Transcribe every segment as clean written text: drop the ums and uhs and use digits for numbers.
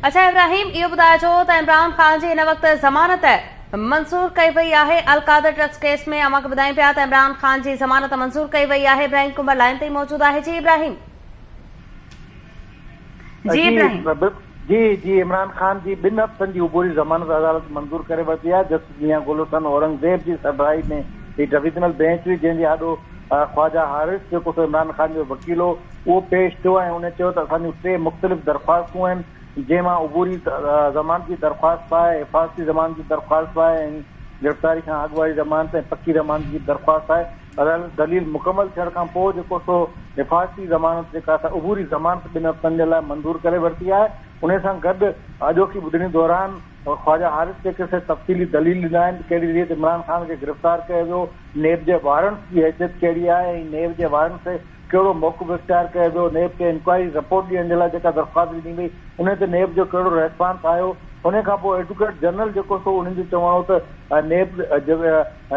अच्छा इब्राहिम, इहो ॿुधाइजो त इमरान ख़ान जी हिन वक़्तु ज़मानत मंज़ूर कई वई आहे अलकादर ट्रस्ट केस में। अमां ॿुधायूं पिया त इमरान ख़ान जी ज़मानत मंज़ूर कई वई आहे। इब्राहिम कुंबर लाइन ते मौजूद आहे। जी इब्राहिम। जी इमरान ख़ान जी 2 हफ़्तनि जी उबूरी ज़मानत अदालत मंज़ूर करे वरिती आहे। जस्टिस मियां गुल हसन औरंगज़ेब जी सरबराही में ही डिविजनल बेंच हुई, जंहिंजी आॾो ख्वाजा हारिस जेको इमरान ख़ान जो वकील हो उहो पेश थियो ऐं उन चयो त असांजूं 3 मुख़्तलिफ़ दरख़्वास्तूं आहिनि, जंहिंमां उबूरी ज़मानत जी दरख़्वास्त आहे, हिफ़ाज़ती ज़मानत जी दरख़्वास्त आहे ऐं गिरफ़्तारी खां अॻु वारी ज़मानत ऐं पकी ज़मानत जी दरख़्वास्त आहे। अदालत दलील मुकमल थियण खां पोइ जेको सो हिफ़ाज़ती ज़मानत जेका उबूरी ज़मानत 2 हफ़्तनि जे लाइ मंज़ूर करे वरिती आहे। उन सां गॾु अॼोकी ॿुधणी दौरान ख्वाजा हारिस जेके तफ़सीली दलील ॾिना आहिनि, कहिड़ी रीति इमरान ख़ान खे गिरफ़्तार कयो वियो, नेब जे वारंट जी हैसियत कहिड़ी आहे ऐं नेब जे वारंट ते कहिड़ो मौक़िफ़ इख़्तियार कयो वियो, नेब खे इंक्वायरी रिपोर्ट ॾियण जे लाइ जेका दरख़्वास्त ॾिनी वई उन ते नेब जो कहिड़ो रेस्पॉन्स आयो। उन खां पोइ एडवोकेट जनरल जेको सो उन्हनि जो चवणो हो त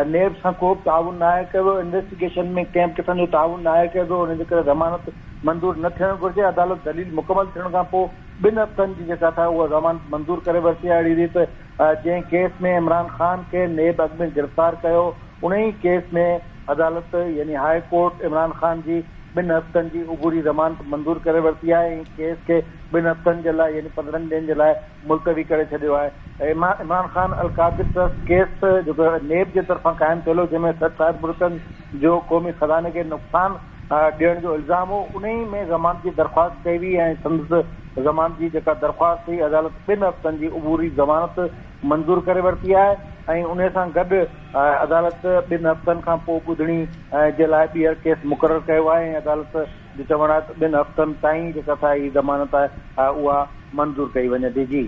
नेब सां को बि ताउन न आहे कयो वियो, इन्वेस्टिगेशन में कंहिं क़िस्म जो ताउन न आहे कयो वियो, उनजे करे ज़मानत मंज़ूर न थियणु घुरिजे। अदालत दलील मुकमल थियण खां पोइ 2 हफ़्तनि जी जेका उहा ज़मानत मंज़ूर करे वरिती आहे। अहिड़ी रीति जंहिं केस में इमरान ख़ान खे नेब अॻु में गिरफ़्तार कयो, उन ई केस में अदालत यानी हाई कोर्ट इमरान ख़ान जी 2 हफ़्तनि जी उबूरी ज़मानत मंज़ूर करे वरिती आहे ऐं केस खे 2 हफ़्तनि जे लाइ यानी 15 ॾींहंनि जे लाइ मुलतवी करे छॾियो आहे। इमरान ख़ान अलकादिर ट्रस्ट केस जेको नेब जे तरफ़ां क़ाइमु थियलु, जंहिंमें 60 मुल्कनि जो क़ौमी ख़ज़ाने खे नुक़सानु ॾियण जो इल्ज़ाम हो, उन ई में ज़मानत जी दरख़्वास्त कई हुई ऐं संदसि ज़मानत जी जेका दरख़्वास्त हुई अदालत 2 हफ़्तनि जी उबूरी ज़मानत मंज़ूर करे वरिती आहे ऐं उन सां गॾु अदालत 2 हफ़्तनि खां पोइ ॿुधणी जे लाइ ॿीहर केस मुक़ररु कयो आहे ऐं अदालत जो चवणु आहे त 2 हफ़्तनि ताईं जेका हीअ ज़मानत आहे उहा मंज़ूर कई वञे थी। जी